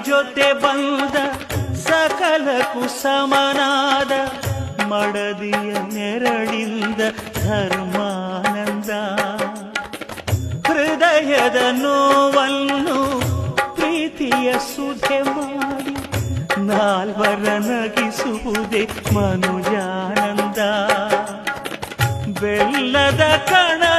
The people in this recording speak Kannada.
ಜೊತೆ ಬಂದ ಸಕಲಕ್ಕೂ ಸಮನಾದ ಮಡದಿಯ ನೆರಳಿಂದ ಧರ್ಮಾನಂದ. ಹೃದಯದ ನೋವನ್ನು ಪ್ರೀತಿಯ ಸುಧೆ ಮಾಡಿ ನಾಲ್ವರ ನಗಿಸುವುದೇ ಮನುಜಾನಂದ. ಬೆಲ್ಲದ ಕಣ